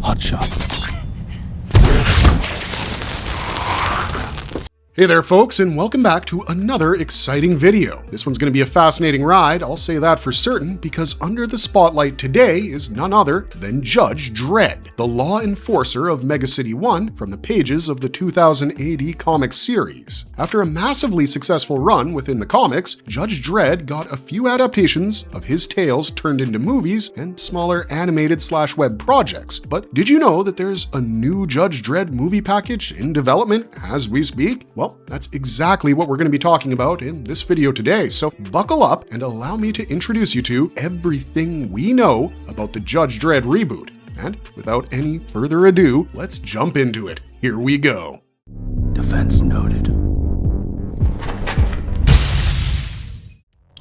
Hotshot. Hey there folks, and welcome back to another exciting video. This one's going to be a fascinating ride, I'll say that for certain, because under the spotlight today is none other than Judge Dredd, the law enforcer of Mega City 1 from the pages of the 2000 AD comic series. After a massively successful run within the comics, Judge Dredd got a few adaptations of his tales turned into movies and smaller animated/web projects. But did you know that there's a new Judge Dredd movie package in development as we speak? Well, that's exactly what we're going to be talking about in this video today, so buckle up and allow me to introduce you to everything we know about the Judge Dredd reboot. And without any further ado, let's jump into it. Here we go. Defense noted.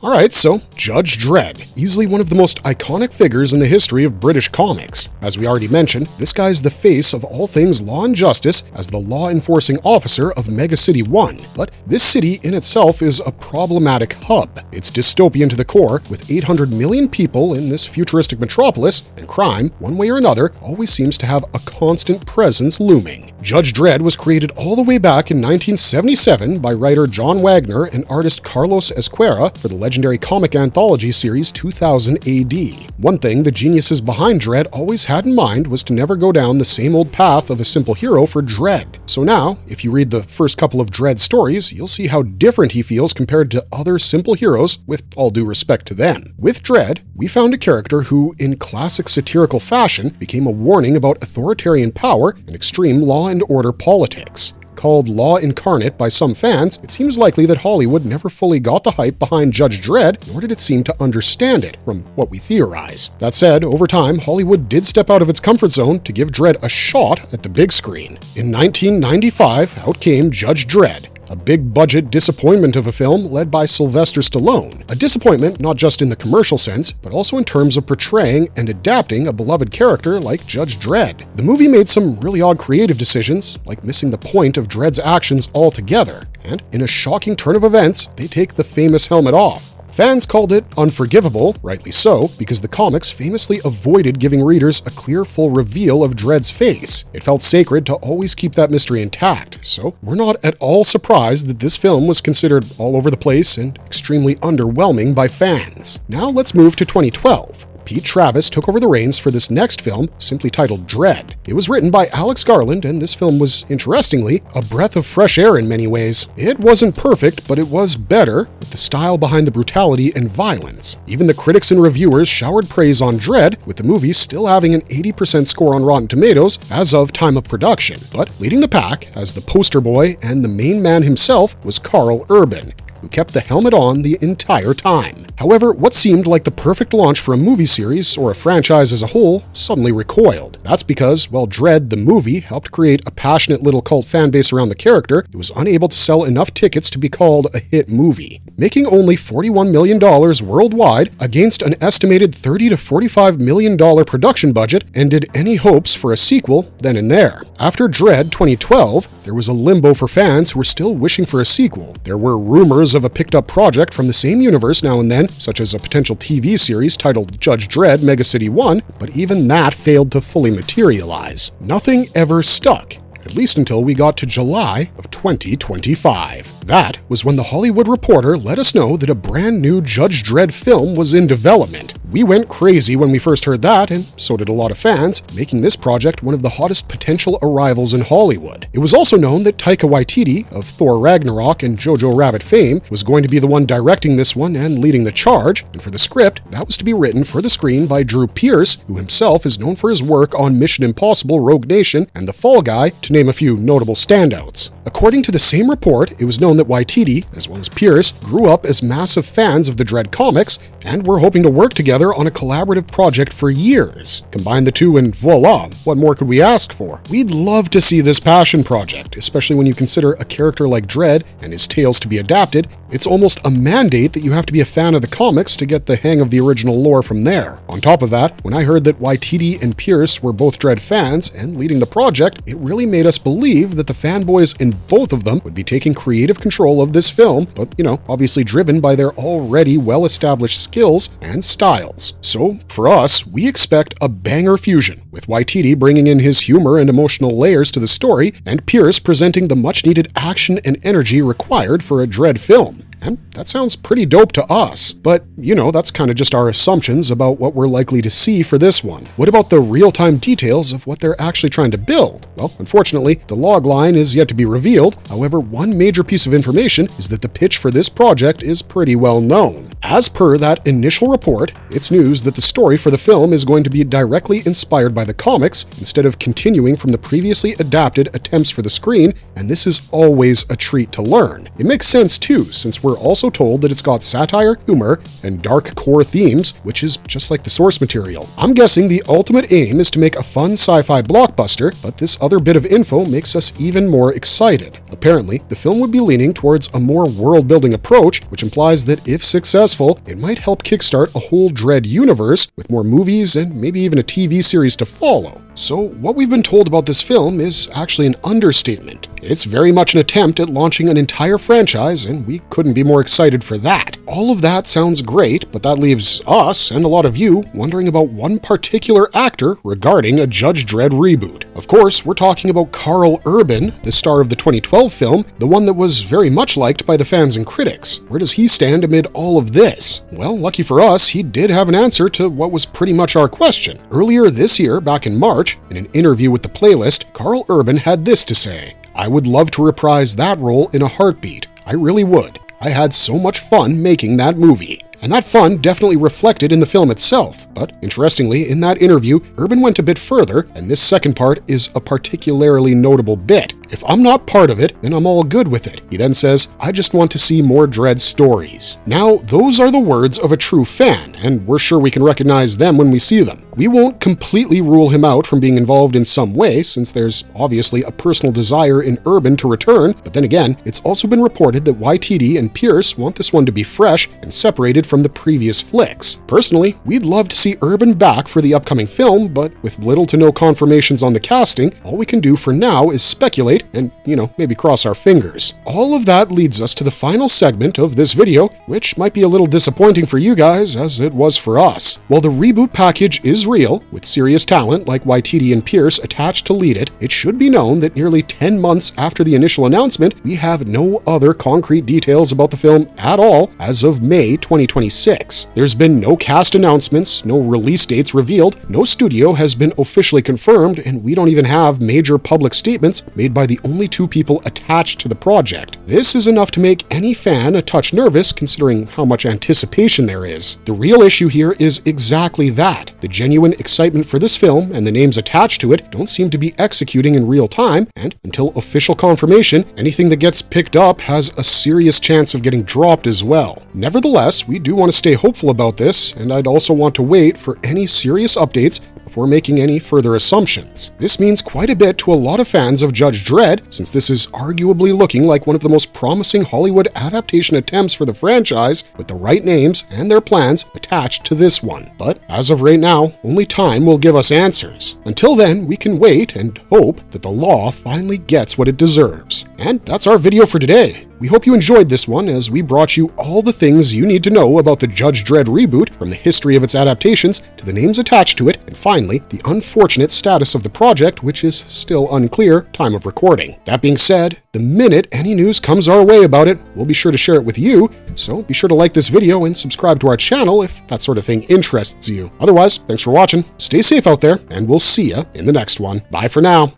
Alright, so Judge Dredd, easily one of the most iconic figures in the history of British comics. As we already mentioned, this guy's the face of all things law and justice as the law-enforcing officer of Mega City 1. But this city in itself is a problematic hub. It's dystopian to the core, with 800 million people in this futuristic metropolis, and crime, one way or another, always seems to have a constant presence looming. Judge Dredd was created all the way back in 1977 by writer John Wagner and artist Carlos Ezquerra for the legendary comic anthology series 2000 AD. One thing the geniuses behind Dredd always had in mind was to never go down the same old path of a simple hero for Dredd. So now, if you read the first couple of Dredd stories, you'll see how different he feels compared to other simple heroes, with all due respect to them. With Dredd, we found a character who, in classic satirical fashion, became a warning about authoritarian power and extreme law and order politics. Called Law Incarnate by some fans, it seems likely that Hollywood never fully got the hype behind Judge Dredd, nor did it seem to understand it, from what we theorize. That said, over time, Hollywood did step out of its comfort zone to give Dredd a shot at the big screen. In 1995, out came Judge Dredd, a big-budget disappointment of a film led by Sylvester Stallone. A disappointment not just in the commercial sense, but also in terms of portraying and adapting a beloved character like Judge Dredd. The movie made some really odd creative decisions, like missing the point of Dredd's actions altogether, and in a shocking turn of events, they take the famous helmet off. Fans called it unforgivable, rightly so, because the comics famously avoided giving readers a clear, full reveal of Dredd's face. It felt sacred to always keep that mystery intact, so we're not at all surprised that this film was considered all over the place and extremely underwhelming by fans. Now let's move to 2012. Pete Travis took over the reins for this next film, simply titled Dredd. It was written by Alex Garland, and this film was, interestingly, a breath of fresh air in many ways. It wasn't perfect, but it was better, with the style behind the brutality and violence. Even the critics and reviewers showered praise on Dredd, with the movie still having an 80% score on Rotten Tomatoes as of time of production. But leading the pack, as the poster boy and the main man himself, was Karl Urban, who kept the helmet on the entire time. However, what seemed like the perfect launch for a movie series, or a franchise as a whole, suddenly recoiled. That's because, while Dredd, the movie, helped create a passionate little cult fanbase around the character, it was unable to sell enough tickets to be called a hit movie. Making only $41 million worldwide against an estimated $30 to $45 million production budget ended any hopes for a sequel then and there. After Dredd 2012, there was a limbo for fans who were still wishing for a sequel. There were rumors of a picked-up project from the same universe now and then, such as a potential TV series titled Judge Dredd Mega City 1, but even that failed to fully materialize. Nothing ever stuck, at least until we got to July of 2025. That was when The Hollywood Reporter let us know that a brand new Judge Dredd film was in development. We went crazy when we first heard that, and so did a lot of fans, making this project one of the hottest potential arrivals in Hollywood. It was also known that Taika Waititi, of Thor Ragnarok and Jojo Rabbit fame, was going to be the one directing this one and leading the charge, and for the script, that was to be written for the screen by Drew Pearce, who himself is known for his work on Mission Impossible, Rogue Nation, and The Fall Guy, to name a few notable standouts. According to the same report, it was known that Waititi, as well as Pearce, grew up as massive fans of the Dredd comics and were hoping to work together on a collaborative project for years. Combine the two and voila, what more could we ask for? We'd love to see this passion project, especially when you consider a character like Dredd and his tales to be adapted. It's almost a mandate that you have to be a fan of the comics to get the hang of the original lore from there. On top of that, when I heard that Waititi and Pearce were both Dredd fans and leading the project, it really made us believe that the fanboys and both of them would be taking creative control of this film, but, obviously driven by their already well-established skills and styles. So, for us, we expect a banger fusion, with Waititi bringing in his humor and emotional layers to the story, and Pierce presenting the much-needed action and energy required for a Dredd film. And that sounds pretty dope to us. But, that's kind of just our assumptions about what we're likely to see for this one. What about the real-time details of what they're actually trying to build? Well, unfortunately, the logline is yet to be revealed. However, one major piece of information is that the pitch for this project is pretty well known. As per that initial report, it's news that the story for the film is going to be directly inspired by the comics instead of continuing from the previously adapted attempts for the screen, and this is always a treat to learn. It makes sense too, since we're also told that it's got satire, humor, and dark core themes, which is just like the source material. I'm guessing the ultimate aim is to make a fun sci-fi blockbuster, but this other bit of info makes us even more excited. Apparently, the film would be leaning towards a more world-building approach, which implies that if successful, it might help kickstart a whole Dredd universe with more movies and maybe even a TV series to follow. So what we've been told about this film is actually an understatement. It's very much an attempt at launching an entire franchise, and we couldn't be more excited for that. All of that sounds great, but that leaves us, and a lot of you, wondering about one particular actor regarding a Judge Dredd reboot. Of course, we're talking about Karl Urban, the star of the 2012 film, the one that was very much liked by the fans and critics. Where does he stand amid all of this? Well, lucky for us, he did have an answer to what was pretty much our question. Earlier this year, back in March, in an interview with The Playlist, Karl Urban had this to say: "I would love to reprise that role in a heartbeat. I really would. I had so much fun making that movie." And that fun definitely reflected in the film itself. But interestingly, in that interview, Urban went a bit further, and this second part is a particularly notable bit. "If I'm not part of it, then I'm all good with it." He then says, "I just want to see more Dredd stories." Now, those are the words of a true fan, and we're sure we can recognize them when we see them. We won't completely rule him out from being involved in some way, since there's obviously a personal desire in Urban to return, but then again, it's also been reported that Waititi and Pierce want this one to be fresh and separated from the previous flicks. Personally, we'd love to see Urban back for the upcoming film, but with little to no confirmations on the casting, all we can do for now is speculate and, maybe cross our fingers. All of that leads us to the final segment of this video, which might be a little disappointing for you guys as it was for us. While the reboot package is real, with serious talent like Waititi and Pierce attached to lead it, it should be known that nearly 10 months after the initial announcement, we have no other concrete details about the film at all as of May 2026. There's been no cast announcements, no release dates revealed, no studio has been officially confirmed, and we don't even have major public statements made by the only two people attached to the project. This is enough to make any fan a touch nervous considering how much anticipation there is. The real issue here is exactly that. The genuine excitement for this film and the names attached to it don't seem to be executing in real time, and until official confirmation, anything that gets picked up has a serious chance of getting dropped as well. Nevertheless, we do want to stay hopeful about this, and I'd also want to wait for any serious updates before making any further assumptions. This means quite a bit to a lot of fans of Judge Dredd, since this is arguably looking like one of the most promising Hollywood adaptation attempts for the franchise, with the right names and their plans attached to this one. But as of right now, only time will give us answers. Until then, we can wait and hope that the law finally gets what it deserves. And that's our video for today. We hope you enjoyed this one, as we brought you all the things you need to know about the Judge Dredd reboot, from the history of its adaptations to the names attached to it, and finally, the unfortunate status of the project, which is still unclear time of recording. That being said, the minute any news comes our way about it, we'll be sure to share it with you, so be sure to like this video and subscribe to our channel if that sort of thing interests you. Otherwise, thanks for watching, stay safe out there, and we'll see ya in the next one. Bye for now.